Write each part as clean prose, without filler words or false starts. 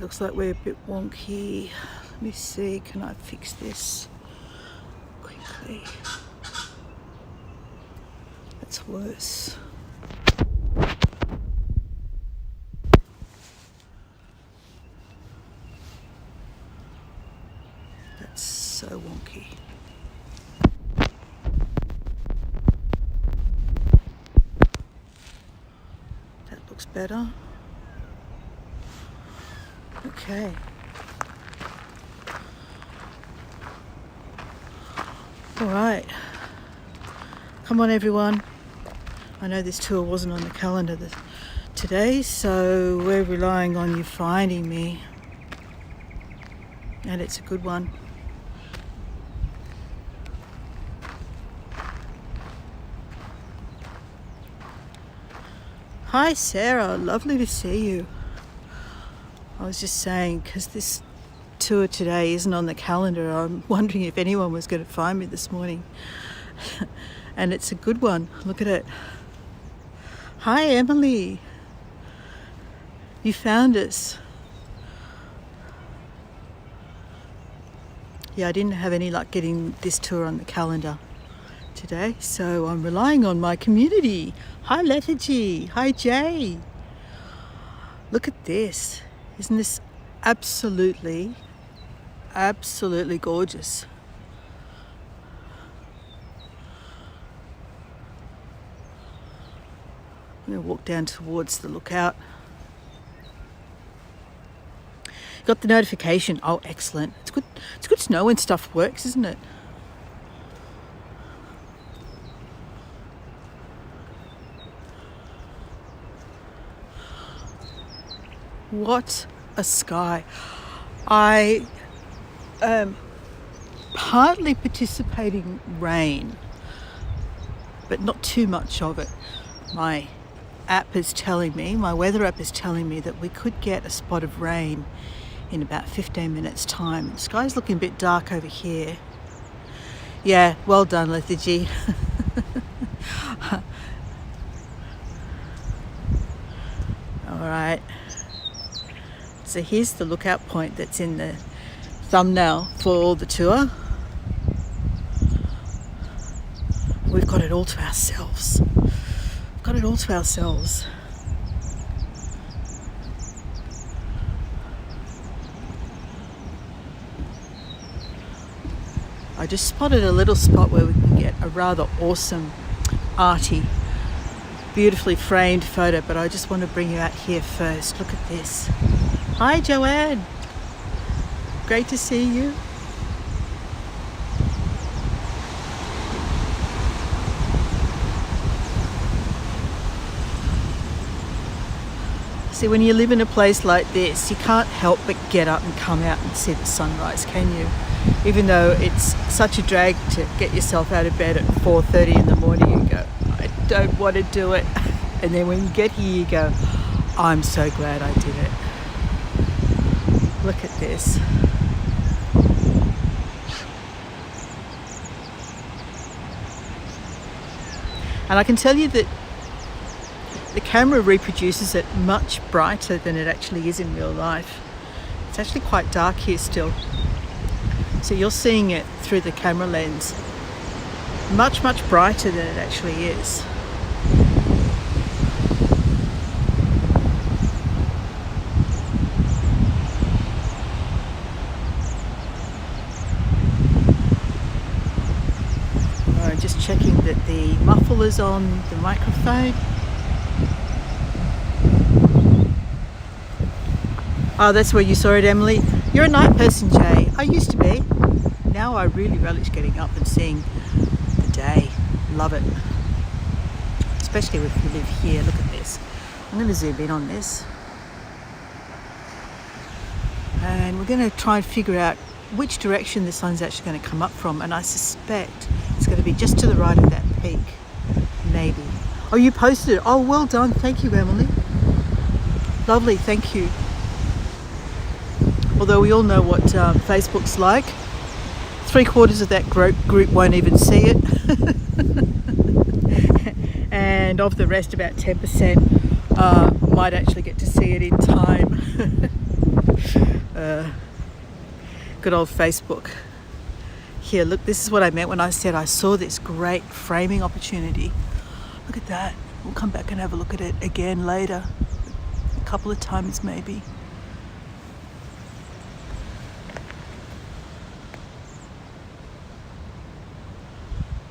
looks like we're a bit wonky. Let me see, can I fix this quickly? That's worse. That's so wonky. That looks better. Okay. All right. Come on, everyone. I know this tour wasn't on the calendar today, so we're relying on you finding me. And it's a good one. Hi, Sarah. Lovely to see you. I was just saying, because this tour today isn't on the calendar, I'm wondering if anyone was going to find me this morning. And it's a good one. Look at it. Hi, Emily. You found us. Yeah, I didn't have any luck getting this tour on the calendar today, so I'm relying on my community. Hi, Lethargy. Hi, Jay. Look at this. Isn't this absolutely gorgeous? I'm going to walk down towards the lookout. Got the notification. Oh, excellent. It's good to know when stuff works, isn't it? What a sky. I am partly participating rain, but not too much of it. My weather app is telling me that we could get a spot of rain in about 15 minutes time. The sky's looking a bit dark over here. Yeah, well done, Lethargy. All right. So here's the lookout point that's in the thumbnail for the tour. We've got it all to ourselves. I just spotted a little spot where we can get a rather awesome, arty, beautifully framed photo, but I just want to bring you out here first. Look at this. Hi, Joanne. Great to see you. See, when you live in a place like this, you can't help but get up and come out and see the sunrise, can you? Even though it's such a drag to get yourself out of bed at 4:30 in the morning, you go, I don't want to do it. And then when you get here, you go, I'm so glad I did it. Look at this. And I can tell you that the camera reproduces it much brighter than it actually is in real life. It's actually quite dark here still. So you're seeing it through the camera lens much brighter than it actually is. Alright, just checking that the muffle is on the microphone. Oh, that's where you saw it, Emily. You're a night person, Jay. I used to be. Now I really relish getting up and seeing the day. Love it. Especially if you live here. Look at this. I'm going to zoom in on this. And we're going to try and figure out which direction the sun's actually going to come up from. And I suspect it's going to be just to the right of that peak. Maybe. Oh, you posted it. Oh, well done. Thank you, Emily. Lovely. Thank you. Although we all know what Facebook's like. 3/4 of that group won't even see it. And of the rest, about 10% might actually get to see it in time. Good old Facebook. Here, look, this is what I meant when I said I saw this great framing opportunity. Look at that. We'll come back and have a look at it again later. A couple of times maybe.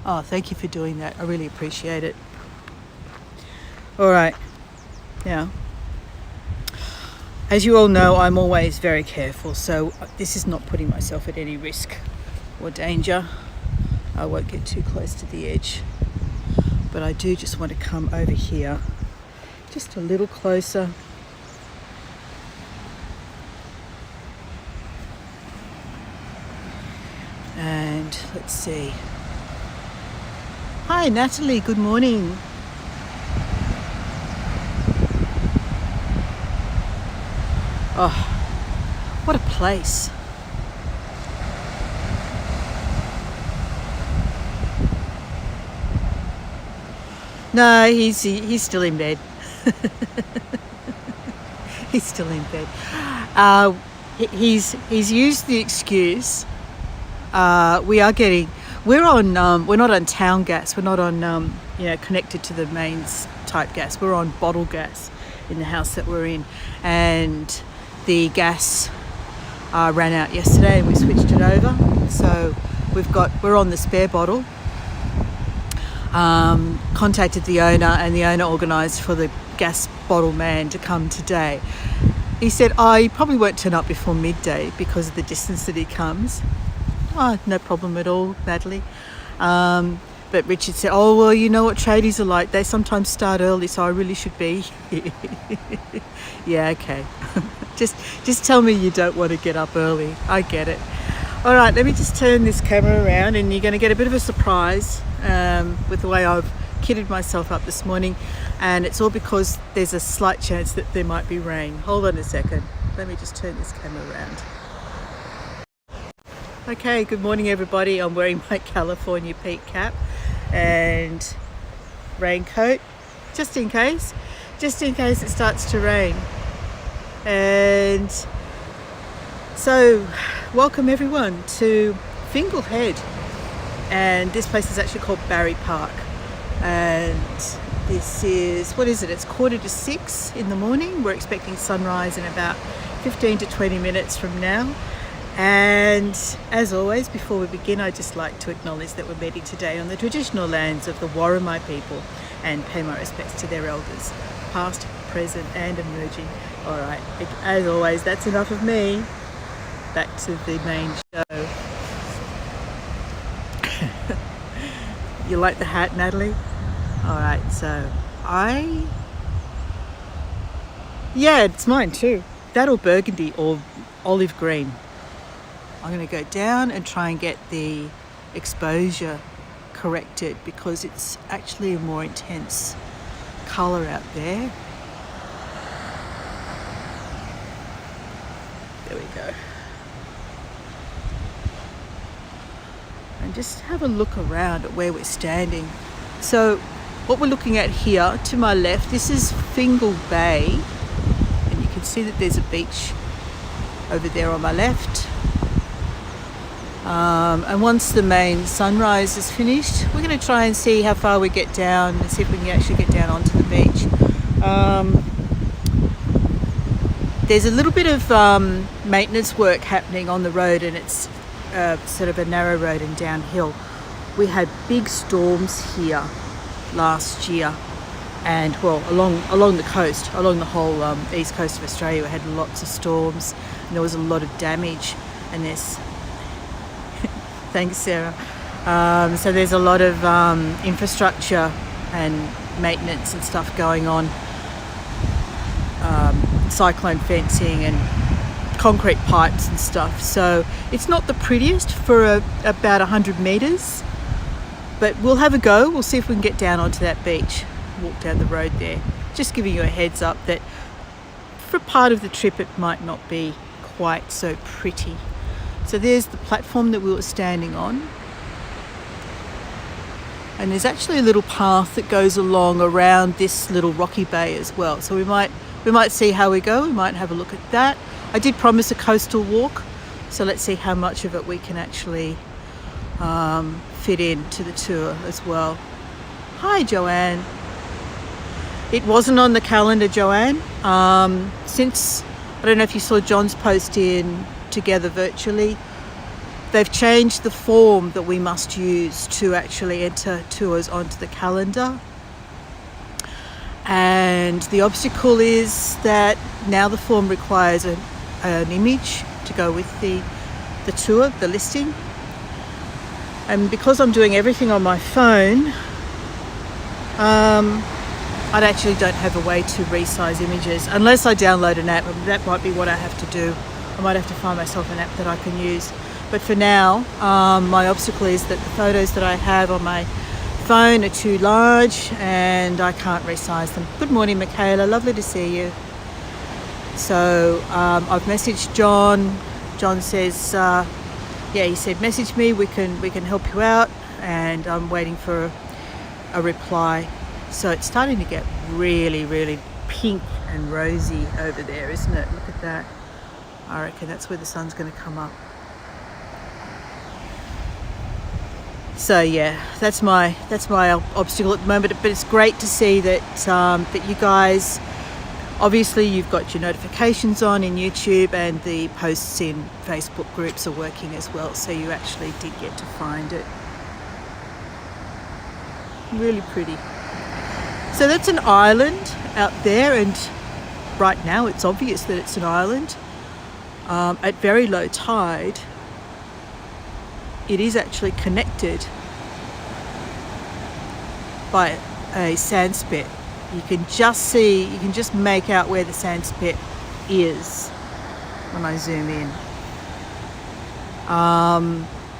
Oh, thank you for doing that. I really appreciate it. All right. Now, as you all know, I'm always very careful, so this is not putting myself at any risk or danger. I won't get too close to the edge, but I do just want to come over here just a little closer. And let's see. Hi Natalie, good morning. Oh, what a place. No, he's still in bed. He's still in bed. He's used the excuse. We're not on town gas. We're not on connected to the mains type gas. We're on bottle gas in the house that we're in, and the gas ran out yesterday, and we switched it over. So we're on the spare bottle. Contacted the owner, and the owner organised for the gas bottle man to come today. He said, he probably won't turn up before midday because of the distance that he comes. Oh, no problem at all, Natalie. But Richard said, oh, well, you know what tradies are like. They sometimes start early, so I really should be here. Yeah, okay. Just tell me you don't want to get up early. I get it. All right, let me just turn this camera around, and you're going to get a bit of a surprise with the way I've kitted myself up this morning. And it's all because there's a slight chance that there might be rain. Hold on a second. Let me just turn this camera around. Okay, good morning everybody. I'm wearing my California peak cap and raincoat just in case it starts to rain. And so welcome everyone to Fingal Head, and this place is actually called Barry Park, and this is, what is it, it's 5:45 in the morning. We're expecting sunrise in about 15 to 20 minutes from now. And as always, before we begin, I'd just like to acknowledge that we're meeting today on the traditional lands of the Warramai people and pay my respects to their elders, past, present and emerging. All right, as always, that's enough of me. Back to the main show. You like the hat, Natalie? All right, so yeah, it's mine too. That or burgundy or olive green. I'm going to go down and try and get the exposure corrected because it's actually a more intense colour out there. There we go. And just have a look around at where we're standing. So what we're looking at here to my left, this is Fingal Bay, and you can see that there's a beach over there on my left. And once the main sunrise is finished, we're going to try and see how far we get down and see if we can actually get down onto the beach. There's a little bit of maintenance work happening on the road, and it's sort of a narrow road and downhill. We had big storms here last year, and well, along the coast, along the whole east coast of Australia, we had lots of storms, and there was a lot of damage. And there's thanks, Sarah. So there's a lot of infrastructure and maintenance and stuff going on. Cyclone fencing and concrete pipes and stuff. So it's not the prettiest for about 100 metres, but we'll have a go. We'll see if we can get down onto that beach, walk down the road there. Just giving you a heads up that for part of the trip it might not be quite so pretty. So there's the platform that we were standing on, and there's actually a little path that goes along around this little rocky bay as well. So we might see how we go. We might have a look at that, I did promise a coastal walk, so let's see how much of it we can actually fit into the tour as well. Hi, Joanne. It wasn't on the calendar, Joanne. Since, I don't know if you saw John's post in Together Virtually, they've changed the form that we must use to actually enter tours onto the calendar. And the obstacle is that now the form requires an image to go with the tour, the listing. And because I'm doing everything on my phone, I actually don't have a way to resize images unless I download an app. That might be what I have to do. I might have to find myself an app that I can use. But for now, my obstacle is that the photos that I have on my phone are too large and I can't resize them. Good morning, Michaela. Lovely to see you. So I've messaged John. John says, he said message me. We can help you out, and I'm waiting for a reply. So it's starting to get really, really pink and rosy over there, isn't it? Look at that. I reckon that's where the sun's going to come up. So yeah, that's my obstacle at the moment. But it's great to see that that you guys, obviously you've got your notifications on in YouTube, and the posts in Facebook groups are working as well. So you actually did get to find it. Really pretty. So that's an island out there, and right now it's obvious that it's an island. At very low tide, it is actually connected by a sand spit. You can just make out where the sand spit is when I zoom in.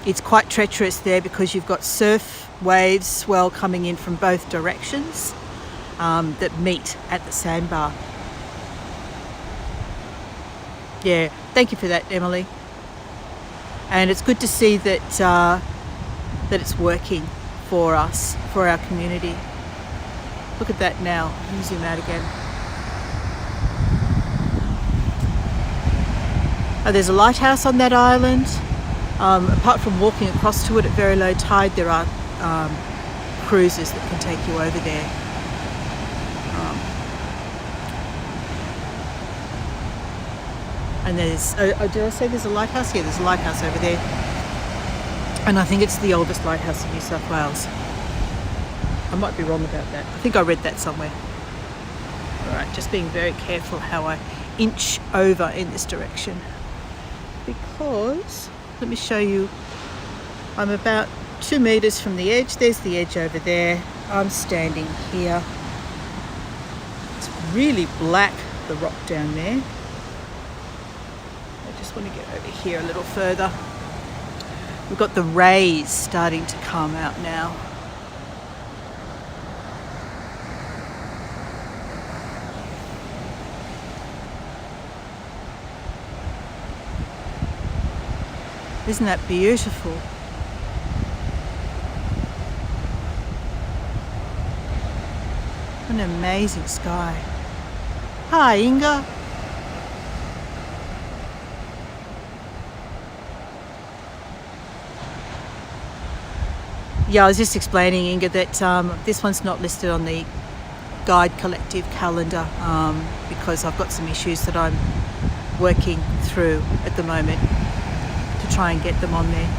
It's quite treacherous there because you've got surf waves, swell coming in from both directions that meet at the sandbar. Yeah, thank you for that, Emily. And it's good to see that that it's working for us, for our community. Look at that now. Let me zoom out again. There's a lighthouse on that island. Apart from walking across to it at very low tide, there are cruises that can take you over there. And there's, did I say there's a lighthouse? Yeah, there's a lighthouse over there. And I think it's the oldest lighthouse in New South Wales. I might be wrong about that. I think I read that somewhere. All right, just being very careful how I inch over in this direction. Because, let me show you, I'm about 2 meters from the edge. There's the edge over there. I'm standing here. It's really black, the rock down there. I just want to get over here a little further. We've got the rays starting to come out now. Isn't that beautiful? What an amazing sky. Hi, Inga. Yeah, I was just explaining, Inga, that this one's not listed on the Guide Collective calendar because I've got some issues that I'm working through at the moment to try and get them on there.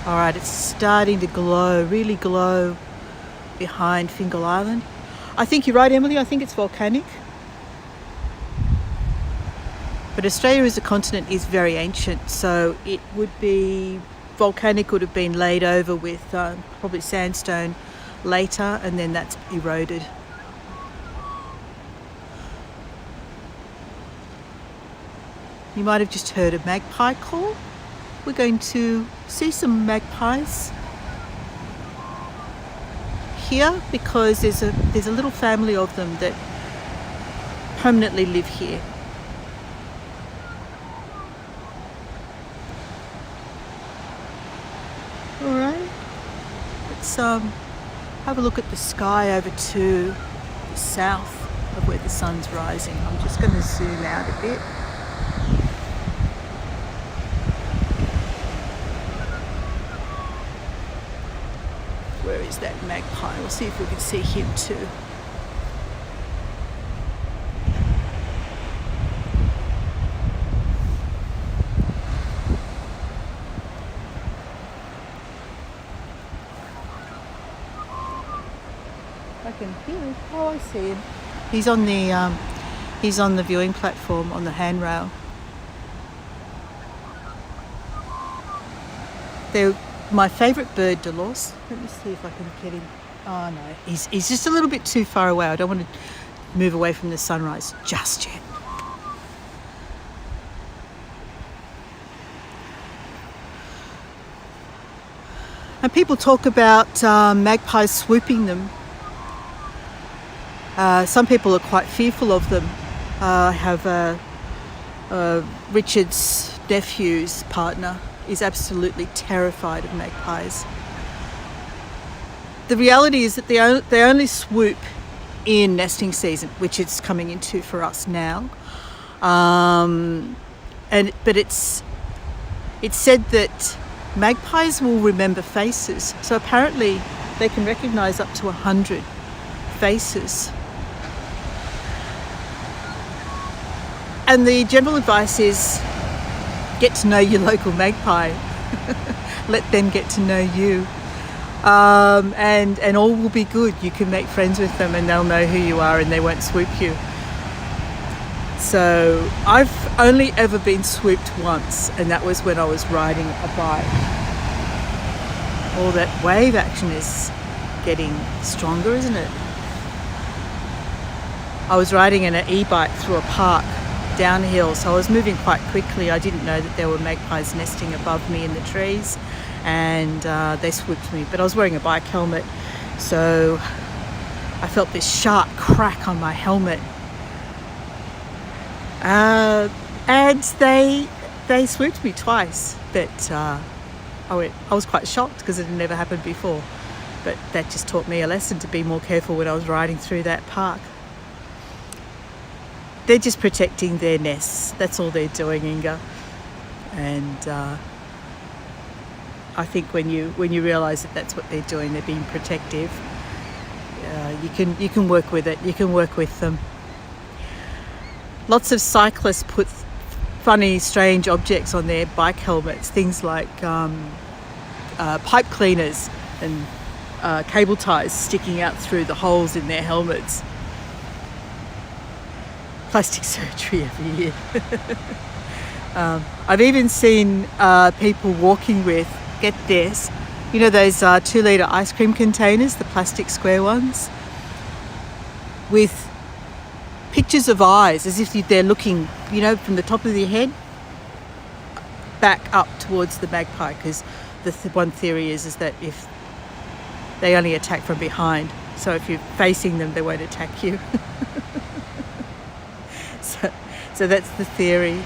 All right, it's starting to glow, really glow behind Fingal Island. I think you're right, Emily. I think it's volcanic. But Australia as a continent is very ancient, so it would be volcanic, would have been laid over with probably sandstone later, and then that's eroded. You might have just heard a magpie call. We're going to see some magpies here because there's a little family of them that permanently live here. All right, let's have a look at the sky over to the south of where the sun's rising. I'm just going to zoom out a bit. Where is that magpie? We'll see if we can see him too. I can hear him. Oh, I see him. He's on the viewing platform on the handrail. They're my favourite bird, Dolores. Let me see if I can get him. Oh no, he's just a little bit too far away. I don't want to move away from the sunrise just yet. And people talk about magpies swooping them. Some people are quite fearful of them. I have Richard's nephew's partner is absolutely terrified of magpies. The reality is that they only swoop in nesting season, which it's coming into for us now. But it's said that magpies will remember faces. So apparently they can recognise up to 100 faces. And the general advice is get to know your local magpie. Let them get to know you. And all will be good. You can make friends with them and they'll know who you are and they won't swoop you. So I've only ever been swooped once, and that was when I was riding a bike. All that wave action is getting stronger, isn't it? I was riding an e-bike through a park downhill, so I was moving quite quickly. I didn't know that there were magpies nesting above me in the trees, and they swooped me, but I was wearing a bike helmet, so I felt this sharp crack on my helmet, and they swooped me twice, but I was quite shocked because it had never happened before, but that just taught me a lesson to be more careful when I was riding through that park. They're just protecting their nests. That's all they're doing, Inga. And I think when you realise that that's what they're doing, they're being protective. You can work with it. You can work with them. Lots of cyclists put funny, strange objects on their bike helmets. Things like pipe cleaners and cable ties sticking out through the holes in their helmets. Plastic surgery every year. I've even seen people walking with, get this, you know those 2-litre ice cream containers, the plastic square ones, with pictures of eyes as if they're looking, you know, from the top of their head back up towards the magpie, because the one theory is that if they only attack from behind, so if you're facing them they won't attack you. So that's the theory.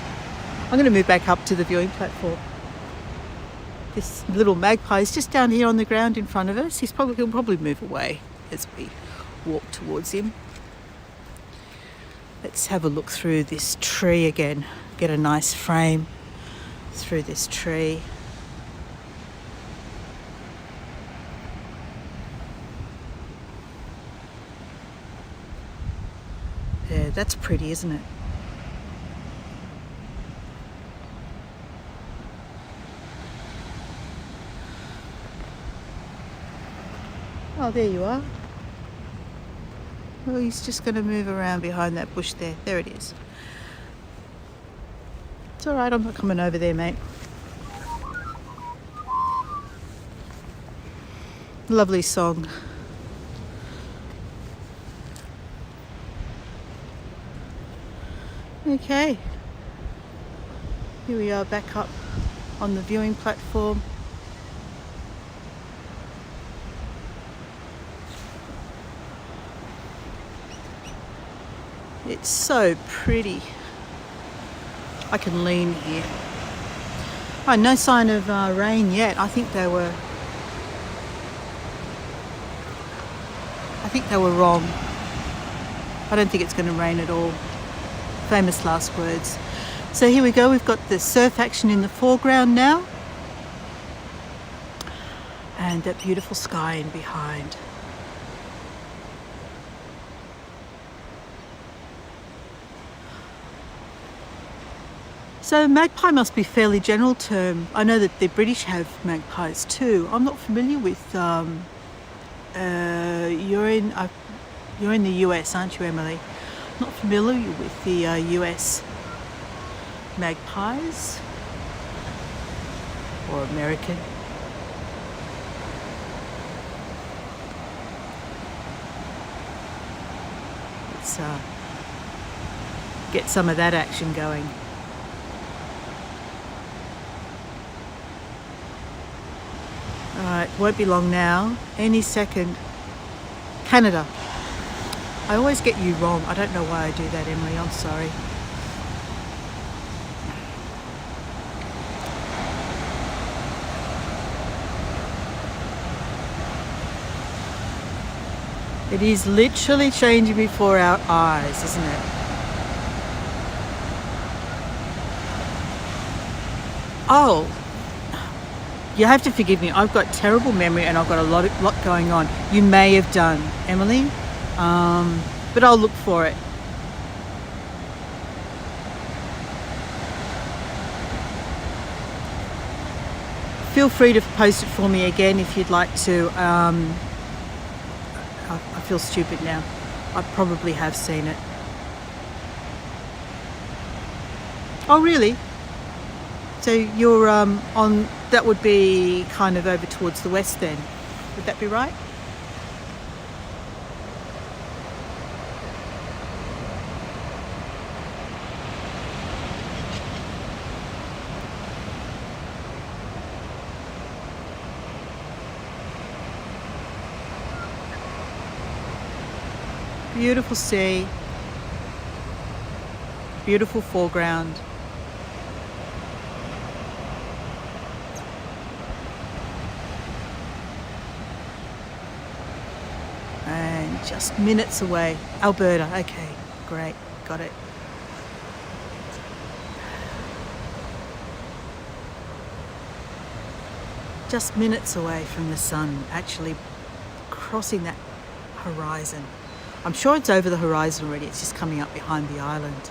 I'm going to move back up to the viewing platform. This little magpie is just down here on the ground in front of us. He'll probably move away as we walk towards him. Let's have a look through this tree again. Get a nice frame through this tree. Yeah, that's pretty, isn't it? Oh, there you are. Well, he's just going to move around behind that bush there. There it is. It's all right, I'm not coming over there, mate. Lovely song. Okay. Here we are back up on the viewing platform. It's so pretty. I can lean here. Oh, no sign of rain yet. I think they were wrong. I don't think it's going to rain at all. Famous last words. So here we go, we've got the surf action in the foreground now. And that beautiful sky in behind. So magpie must be a fairly general term. I know that the British have magpies too. I'm not familiar with, you're in the US, aren't you, Emily? Not familiar with the US magpies or American. Let's get some of that action going. Alright, won't be long now. Any second. Canada. I always get you wrong. I don't know why I do that, Emily. I'm sorry. It is literally changing before our eyes, isn't it? Oh, you have to forgive me. I've got terrible memory and I've got a lot going on. You may have done, Emily, but I'll look for it. Feel free to post it for me again if you'd like to. I feel stupid now. I probably have seen it. Oh, really? So you're on, that would be kind of over towards the west then. Would that be right? Beautiful sea, beautiful foreground. And just minutes away, Alberta. Okay, great, got it. Just minutes away from the sun actually crossing that horizon. I'm sure it's over the horizon already, it's just coming up behind the island.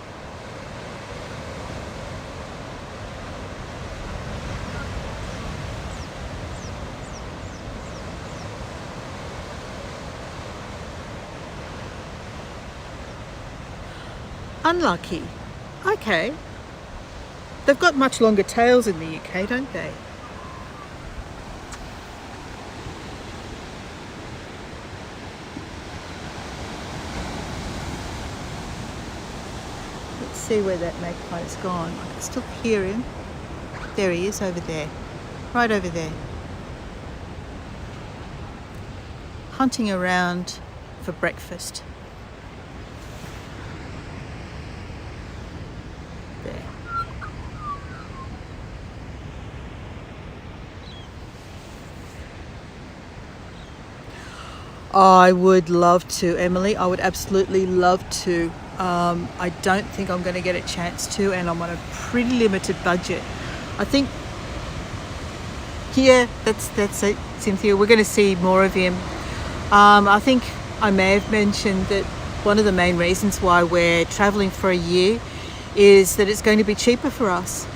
Unlucky. Okay. They've got much longer tails in the UK, don't they? See where that magpie's gone. I can still hear him. There he is over there. Right over there. Hunting around for breakfast. There. I would love to, Emily. I would absolutely love to. I don't think I'm going to get a chance to, and I'm on a pretty limited budget. I think, yeah, that's it, Cynthia. We're going to see more of him. I think I may have mentioned that one of the main reasons why we're travelling for a year is that it's going to be cheaper for us.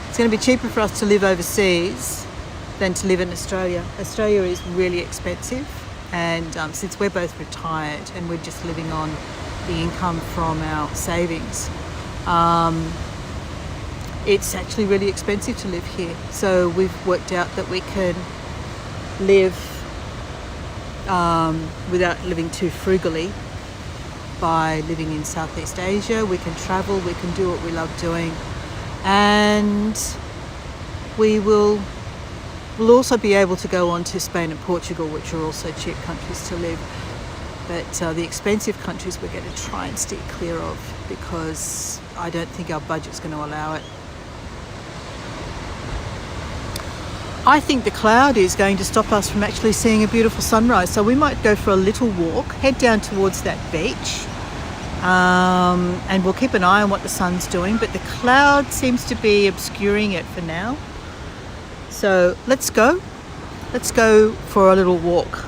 It's going to be cheaper for us to live overseas than to live in Australia. Australia is really expensive, and since we're both retired and we're just living on the income from our savings, it's actually really expensive to live here. So we've worked out that we can live without living too frugally by living in Southeast Asia. We can travel, we can do what we love doing, and we'll also be able to go on to Spain and Portugal, which are also cheap countries to live. But the expensive countries we're going to try and steer clear of, because I don't think our budget's going to allow it. I think the cloud is going to stop us from actually seeing a beautiful sunrise, so we might go for a little walk, head down towards that beach, And we'll keep an eye on what the sun's doing, but the cloud seems to be obscuring it for now. So let's go for a little walk.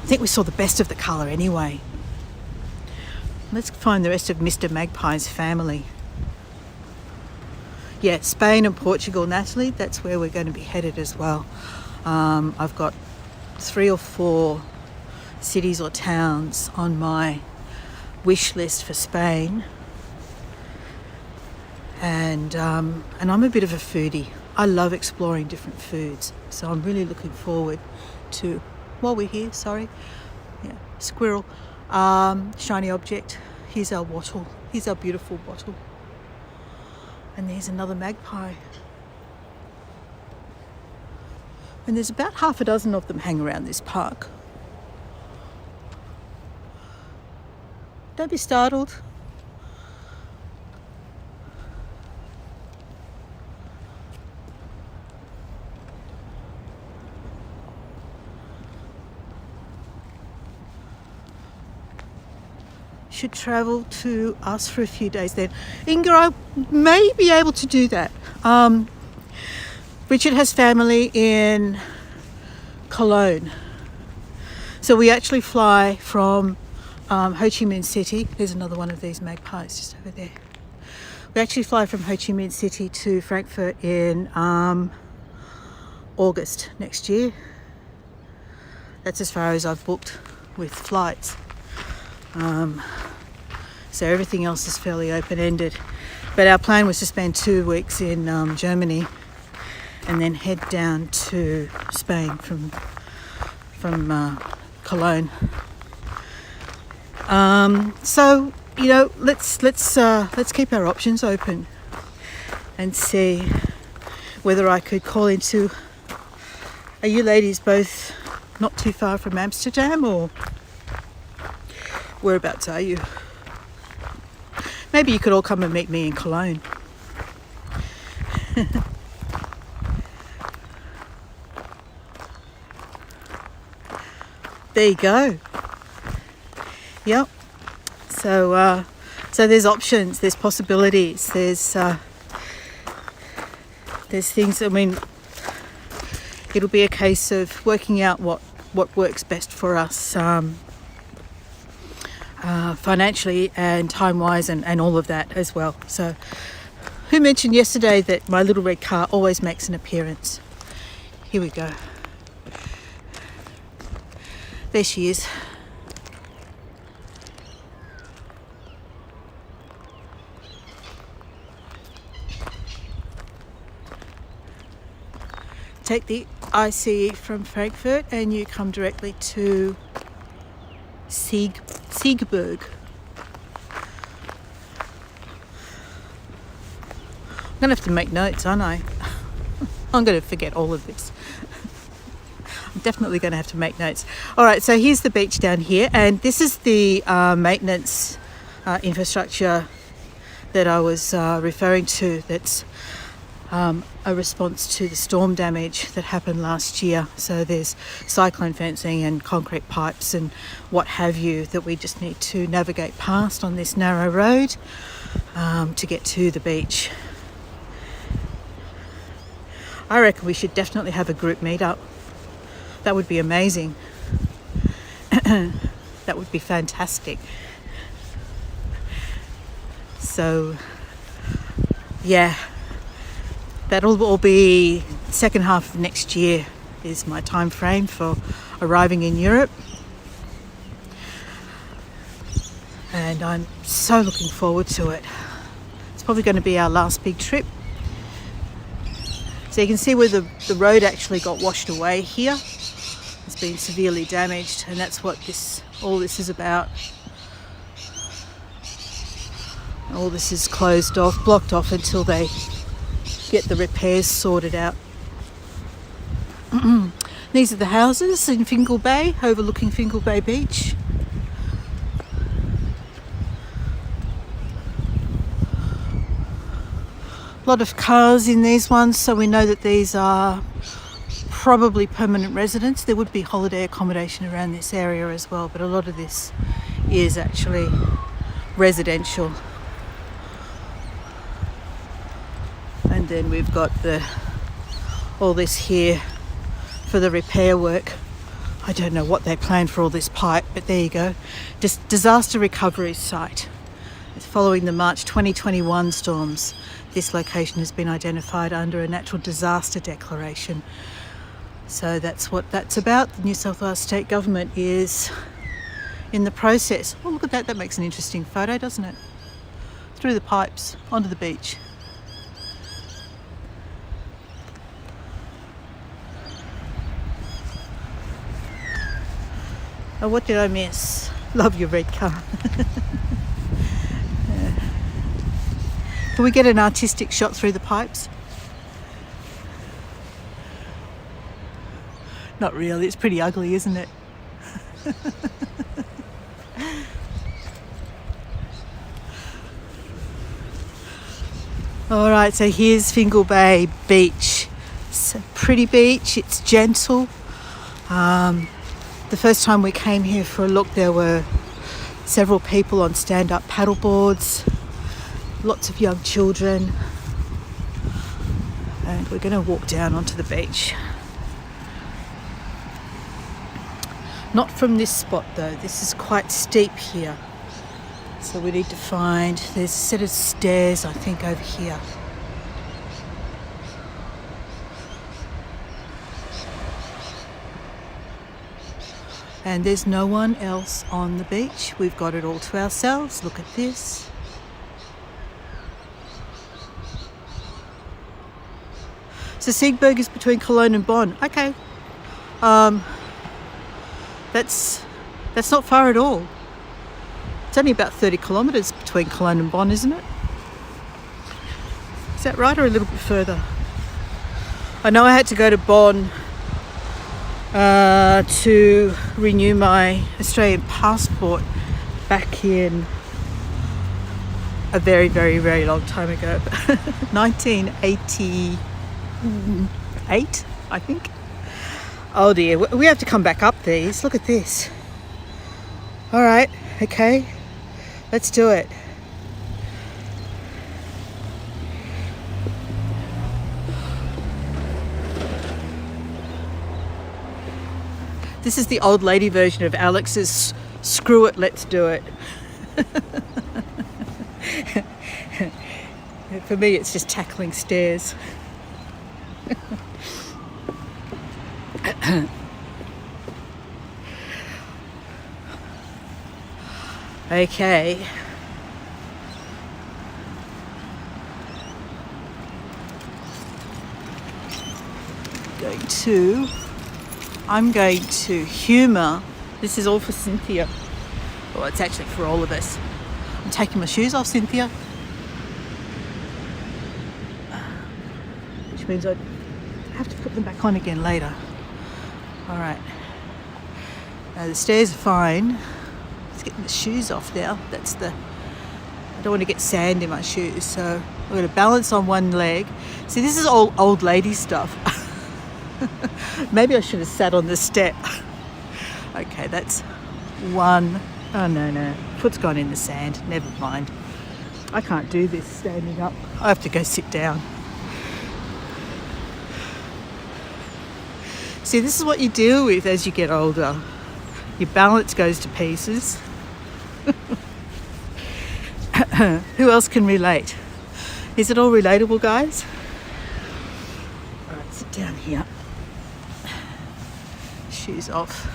I think we saw the best of the colour anyway. Let's find the rest of Mr. Magpie's family. Yeah, Spain and Portugal, Natalie, that's where we're going to be headed as well. I've got 3 or 4 cities or towns on my wish list for Spain. And I'm a bit of a foodie. I love exploring different foods. So I'm really looking forward to, while we're here, squirrel, shiny object. Here's our wattle. Here's our beautiful wattle. And there's another magpie. And there's about half a dozen of them hang around this park. Don't be startled. Should travel to us for a few days then. Inga, I may be able to do that. Richard has family in Cologne. So we actually fly from Ho Chi Minh City. There's another one of these magpies just over there. We actually fly from Ho Chi Minh City to Frankfurt in August next year. That's as far as I've booked with flights. So everything else is fairly open-ended. But our plan was to spend 2 weeks in Germany and then head down to Spain from Cologne. So let's keep our options open and see whether I could call into. Are you ladies both not too far from Amsterdam, or whereabouts are you? Maybe you could all come and meet me in Cologne. There you go. Yep. So there's options, there's possibilities, there's things. I mean, it'll be a case of working out what works best for us. Financially and time-wise and all of that as well. So who mentioned yesterday that my little red car always makes an appearance? Here we go. There she is. Take the ICE from Frankfurt and you come directly to Siegburg. I'm going to have to make notes, aren't I? I'm going to forget all of this. I'm definitely going to have to make notes. All right, so here's the beach down here, and this is the maintenance infrastructure that I was referring to. That's a response to the storm damage that happened last year. So there's cyclone fencing and concrete pipes and what have you that we just need to navigate past on this narrow road to get to the beach. I reckon we should definitely have a group meetup. That would be amazing. That would be fantastic. So yeah, that'll all be second half of next year is my time frame for arriving in Europe. And I'm so looking forward to it. It's probably going to be our last big trip. So you can see where the road actually got washed away here. It's been severely damaged, and that's what all this is about. All this is closed off, blocked off until they get the repairs sorted out. These are the houses in Fingal Bay, overlooking Fingal Bay Beach. A lot of cars in these ones, so we know that these are probably permanent residents. There would be holiday accommodation around this area as well, but a lot of this is actually residential. And then we've got all this here for the repair work. I don't know what they planned for all this pipe, but there you go. Disaster recovery site. It's following the March 2021 storms. This location has been identified under a natural disaster declaration. So that's what that's about. The New South Wales State Government is in the process. Oh, look at that. That makes an interesting photo, doesn't it? Through the pipes, onto the beach. Oh, what did I miss? Love your red car. Can we get an artistic shot through the pipes? Not really, it's pretty ugly, isn't it? Alright, so here's Fingal Bay Beach. It's a pretty beach, it's gentle. The first time we came here for a look, there were several people on stand-up paddle boards, lots of young children, and we're going to walk down onto the beach. Not from this spot though, this is quite steep here. So we need to find, there's a set of stairs I think over here. And there's no one else on the beach. We've got it all to ourselves. Look at this. So Seagburg is between Cologne and Bonn. Okay. That's not far at all. It's only about 30 kilometres between Cologne and Bonn, isn't it? Is that right, or a little bit further? I know I had to go to Bonn to renew my Australian passport back in a very, very, very long time ago. 1988, I think. Oh dear, we have to come back up these. Look at this. All right, okay, let's do it. This is the old lady version of Alex's "Screw it, let's do it." For me, it's just tackling stairs. Okay. I'm going to humour. This is all for Cynthia. Well, it's actually for all of us. I'm taking my shoes off, Cynthia. Which means I have to put them back on again later. All right. Now the stairs are fine. Let's get the shoes off now. I don't want to get sand in my shoes, so I'm going to balance on one leg. See, this is all old lady stuff. Maybe I should have sat on the step. Okay, that's one. Oh no, foot's gone in the sand. Never mind. I can't do this standing up. I have to go sit down. See, this is what you deal with as you get older. Your balance goes to pieces. Who else can relate? Is it all relatable, guys? All right, sit down here. Shoes off.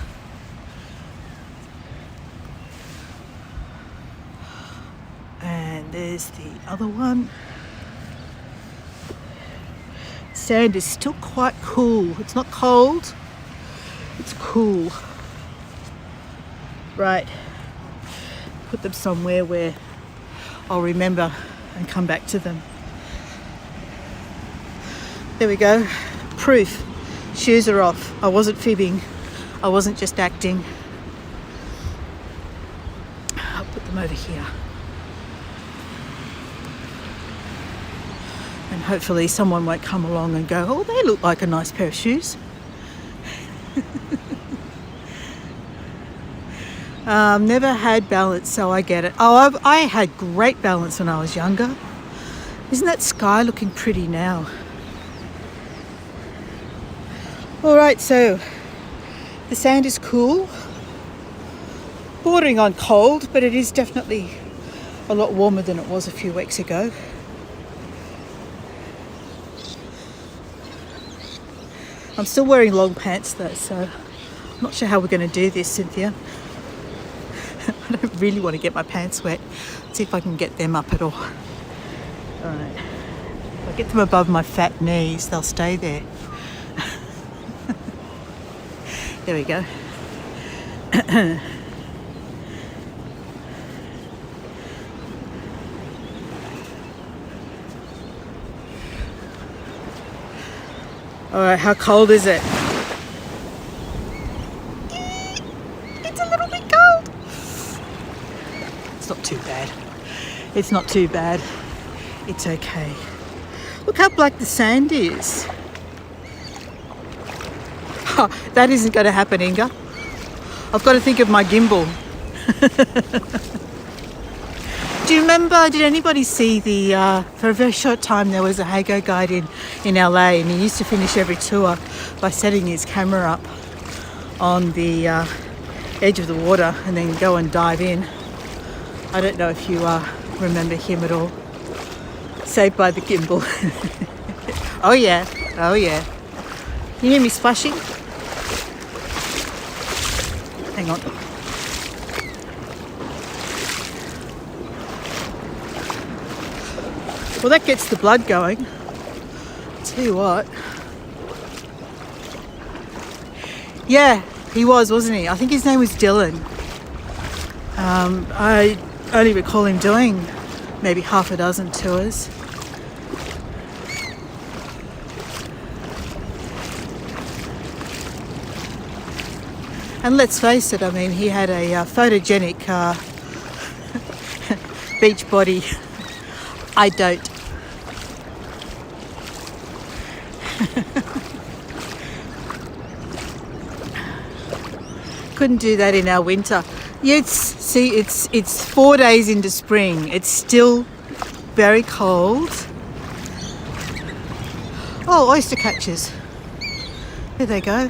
And there's the other one. Sand is still quite cool. It's not cold, it's cool. Right, put them somewhere where I'll remember and come back to them. There we go. Proof. Shoes are off. I wasn't fibbing. I wasn't just acting. I'll put them over here. And hopefully someone won't come along and go, oh, they look like a nice pair of shoes. Never had balance, so I get it. Oh, I had great balance when I was younger. Isn't that sky looking pretty now? All right, so the sand is cool, bordering on cold, but it is definitely a lot warmer than it was a few weeks ago. I'm still wearing long pants though, so I'm not sure how we're going to do this, Cynthia. I don't really want to get my pants wet. Let's see if I can get them up at all. All right. If I get them above my fat knees, they'll stay there. There we go. All right, how cold is it? It's a little bit cold. It's not too bad. It's not too bad. It's okay. Look how black the sand is. Oh, that isn't going to happen, Inga. I've got to think of my gimbal. Do you remember, did anybody see for a very short time there was a Hago guide in LA, and he used to finish every tour by setting his camera up on the edge of the water and then go and dive in. I don't know if you remember him at all. Saved by the gimbal. Oh yeah, oh yeah. You hear me splashing? Hang on. Well, that gets the blood going. Tell you what. Yeah, he was, wasn't he? I think his name was Dylan. I only recall him doing maybe half a dozen tours. And let's face it, I mean, he had a photogenic beach body. I don't. Couldn't do that in our winter. Yeah, it's 4 days into spring. It's still very cold. Oh, oyster catchers. There they go.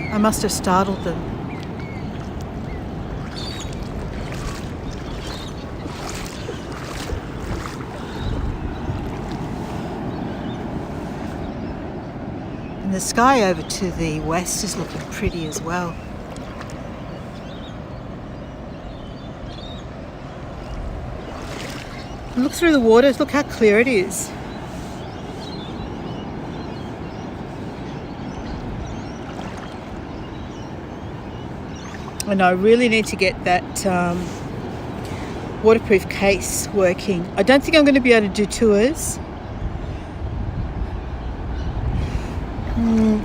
I must have startled them. And the sky over to the west is looking pretty as well. Look through the waters, look how clear it is. And I really need to get that waterproof case working. I don't think I'm going to be able to do tours.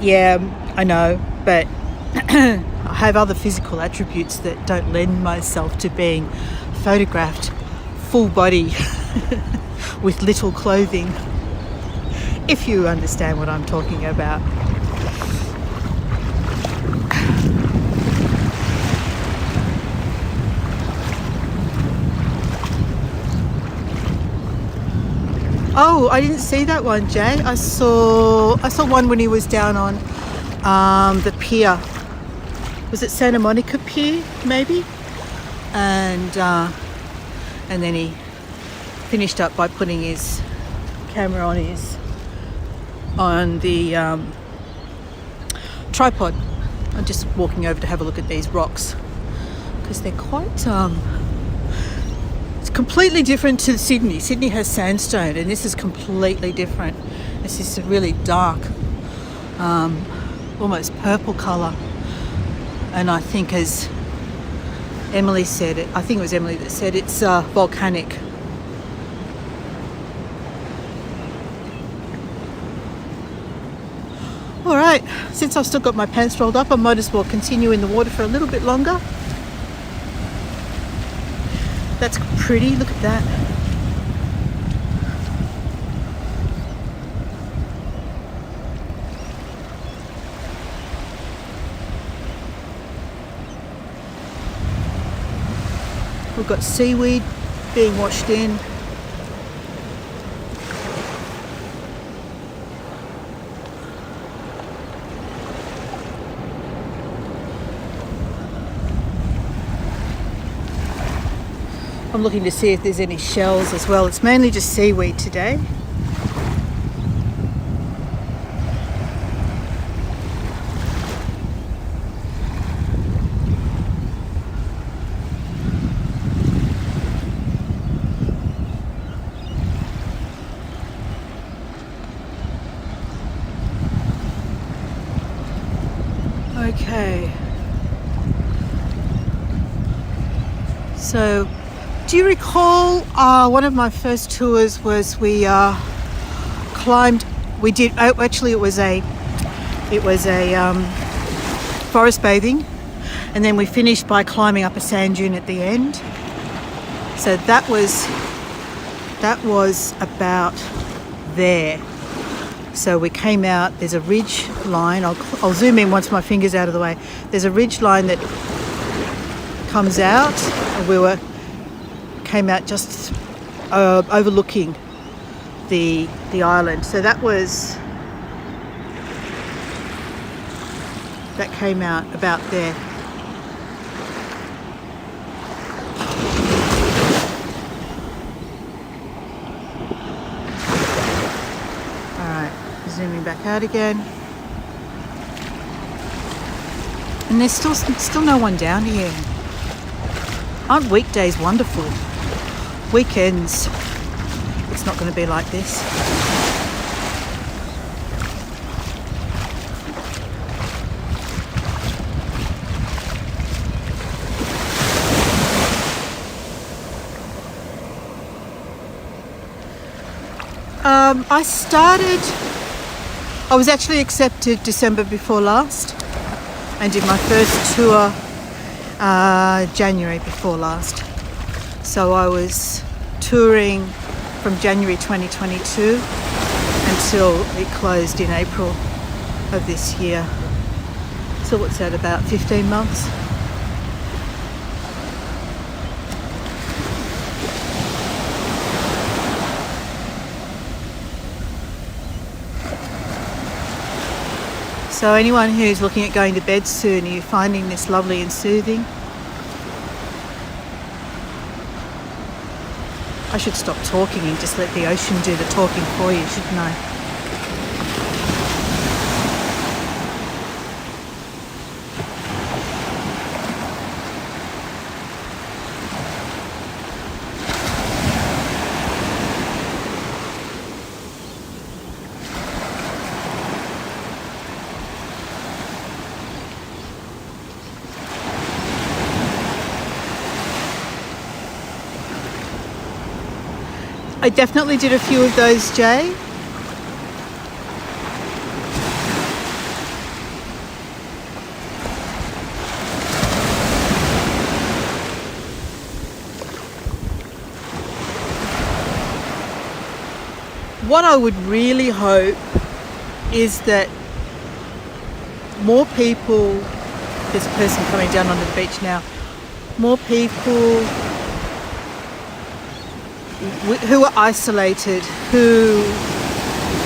Yeah, I know, but I have other physical attributes that don't lend myself to being photographed full body with little clothing, if you understand what I'm talking about. Oh, I didn't see that one, Jay. I saw one when he was down on the pier. Was it Santa Monica Pier, maybe? And then he finished up by putting his camera on the tripod. I'm just walking over to have a look at these rocks because they're quite it's completely different to Sydney. Sydney has sandstone, and this is completely different. This is a really dark, almost purple colour. And I think, as Emily said, I think it was Emily that said it's volcanic. All right, since I've still got my pants rolled up, I might as well continue in the water for a little bit longer. That's pretty, look at that. We've got seaweed being washed in. I'm looking to see if there's any shells as well. It's mainly just seaweed today. Okay. So, do you recall one of my first tours was we climbed? We did actually it was a forest bathing, and then we finished by climbing up a sand dune at the end. So that was about there. So we came out. There's a ridge line. I'll zoom in once my finger's out of the way. There's a ridge line that comes out. And came out just overlooking the island. So that came out about there. All right, zooming back out again. And there's still no one down here. Aren't weekdays wonderful? Weekends, it's not going to be like this. I was actually accepted December before last and did my first tour January before last. So I was touring from January 2022 until it closed in April of this year. So what's that, about 15 months? So anyone who's looking at going to bed soon, are you finding this lovely and soothing? I should stop talking and just let the ocean do the talking for you, shouldn't I? I definitely did a few of those, Jay. What I would really hope is that more people, there's a person coming down onto the beach now, more people who are isolated, who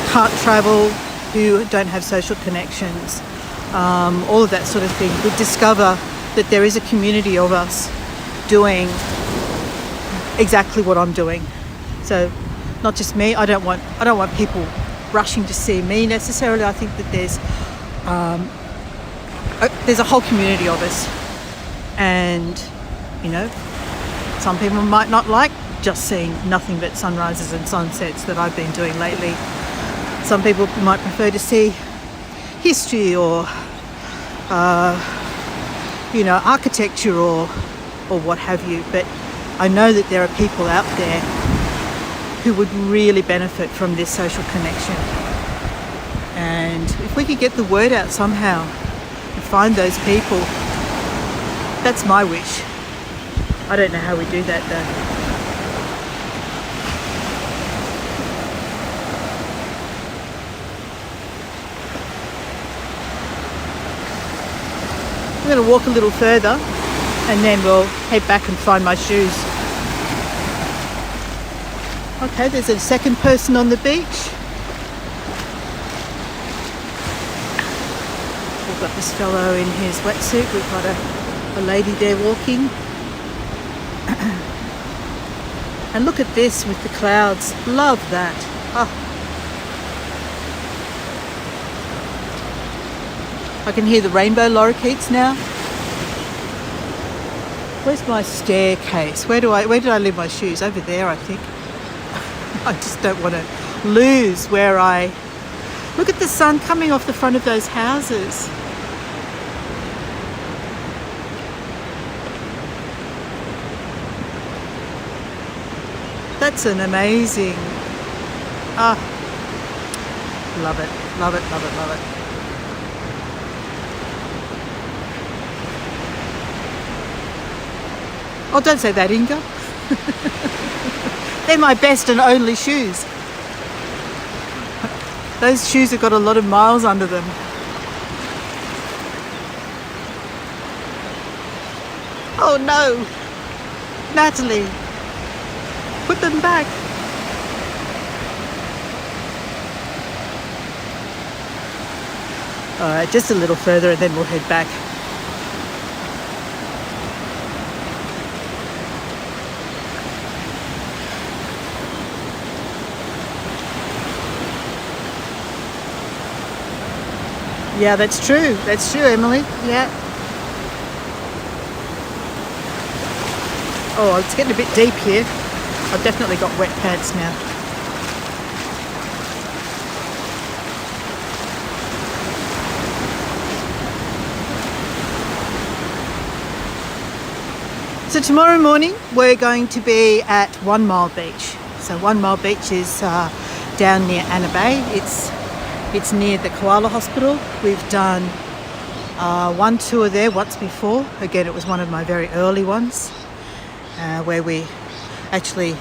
can't travel, who don't have social connections, all of that sort of thing, would discover that there is a community of us doing exactly what I'm doing. So not just me. I don't want people rushing to see me necessarily. I think that there's a whole community of us, and some people might not like just seeing nothing but sunrises and sunsets that I've been doing lately. Some people might prefer to see history or architecture or what have you. But I know that there are people out there who would really benefit from this social connection. And if we could get the word out somehow and find those people, that's my wish. I don't know how we do that though. I'm going to walk a little further and then we'll head back and find my shoes. Okay, there's a second person on the beach. We've got this fellow in his wetsuit. We've got a lady there walking. And look at this with the clouds. Love that. Oh. I can hear the rainbow lorikeets now. Where's my staircase? Where did I leave my shoes? Over there, I think. I just don't want to lose where I... Look at the sun coming off the front of those houses. That's an amazing... Ah, love it, love it, love it, love it. Oh, don't say that, Inga. They're my best and only shoes. Those shoes have got a lot of miles under them. Oh no, Natalie, put them back. All right, just a little further and then we'll head back. Yeah, that's true. That's true, Emily. Yeah. Oh, it's getting a bit deep here. I've definitely got wet pants now. So tomorrow morning we're going to be at 1 Mile Beach. So 1 Mile Beach is down near Anna Bay. It's near the Koala Hospital. We've done one tour there once before. Again, it was one of my very early ones where we actually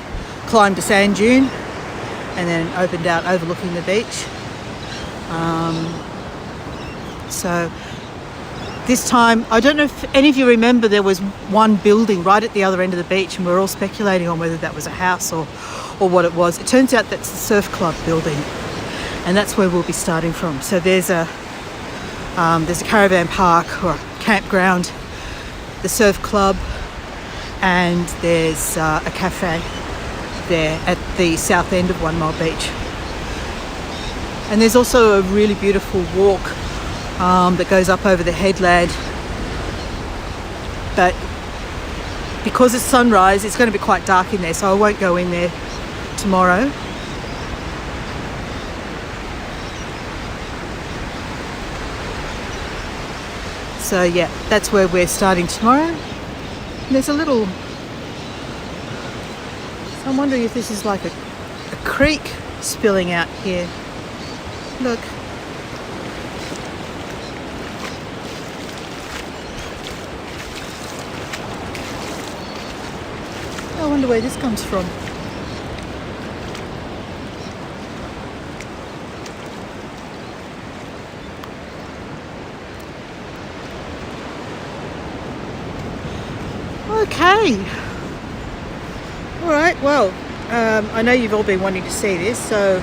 climbed a sand dune and then opened out overlooking the beach. So this time, I don't know if any of you remember, there was one building right at the other end of the beach and we were all speculating on whether that was a house or what it was. It turns out that's the surf club building. And that's where we'll be starting from. So there's a caravan park or campground, the surf club, and there's a cafe there at the south end of 1 Mile Beach. And there's also a really beautiful walk that goes up over the headland. But because it's sunrise, it's going to be quite dark in there, so I won't go in there tomorrow. So yeah, that's where we're starting tomorrow. And there's a little... So I'm wondering if this is like a creek spilling out here. Look. I wonder where this comes from. Okay. All right, well, I know you've all been wanting to see this, so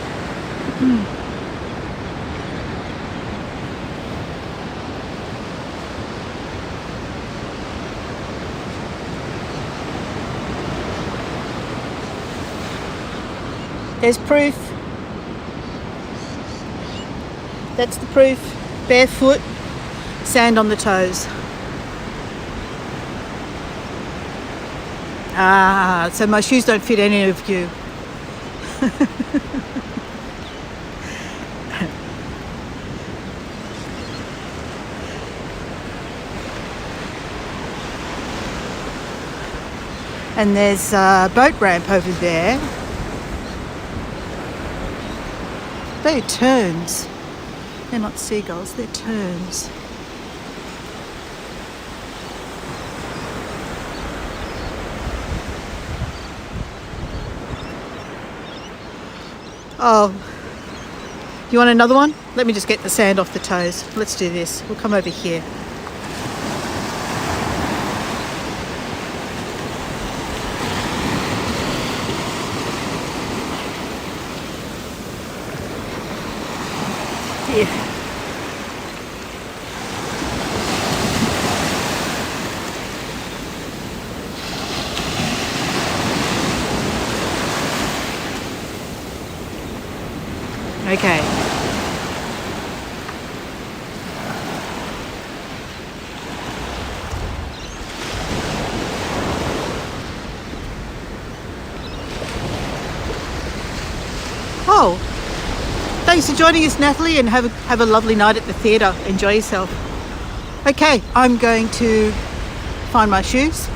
there's proof. That's the proof. Barefoot, sand on the toes. Ah, so my shoes don't fit any of you. And there's a boat ramp over there. They're terns. They're not seagulls, they're terns. Oh, you want another one? Let me just get the sand off the toes. Let's do this. We'll come over here. dear. Okay. Oh, thanks for joining us, Natalie, and have a lovely night at the theatre. Enjoy yourself. Okay, I'm going to find my shoes.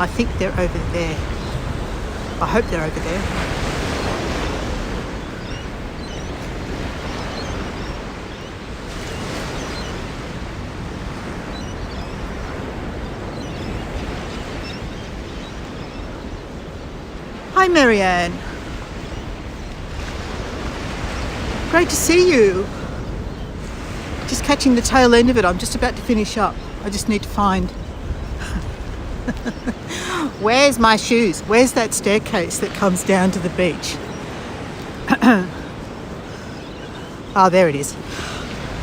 I think they're over there. I hope they're over there. Hi, Marianne. Great to see you. Just catching the tail end of it. I'm just about to finish up. I just need to find... Where's my shoes? Where's that staircase that comes down to the beach? Oh, there it is.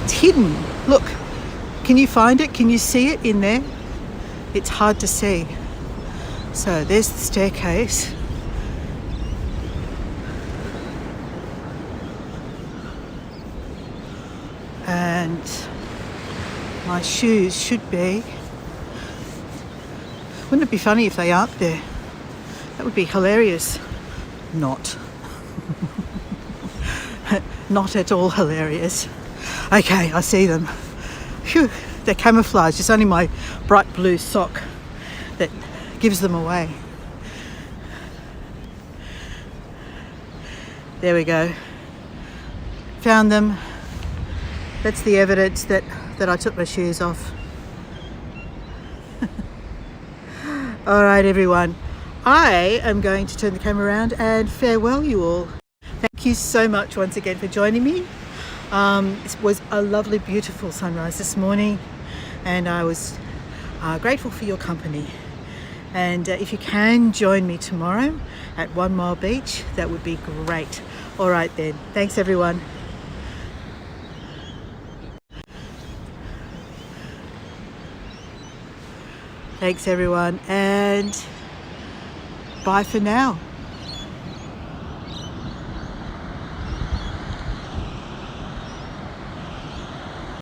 It's hidden. Look, can you find it? Can you see it in there? It's hard to see. So there's the staircase. And my shoes should be... Wouldn't it be funny if they aren't there? That would be hilarious. Not. Not at all hilarious. Okay, I see them. Phew, they're camouflaged. It's only my bright blue sock that gives them away. There we go. Found them. That's the evidence that I took my shoes off. All right, everyone. I am going to turn the camera around and farewell you all. Thank you so much once again for joining me. It was a lovely, beautiful sunrise this morning, and I was grateful for your company. And if you can join me tomorrow at 1 Mile Beach, that would be great. All right then. Thanks, everyone. Thanks, everyone, and bye for now.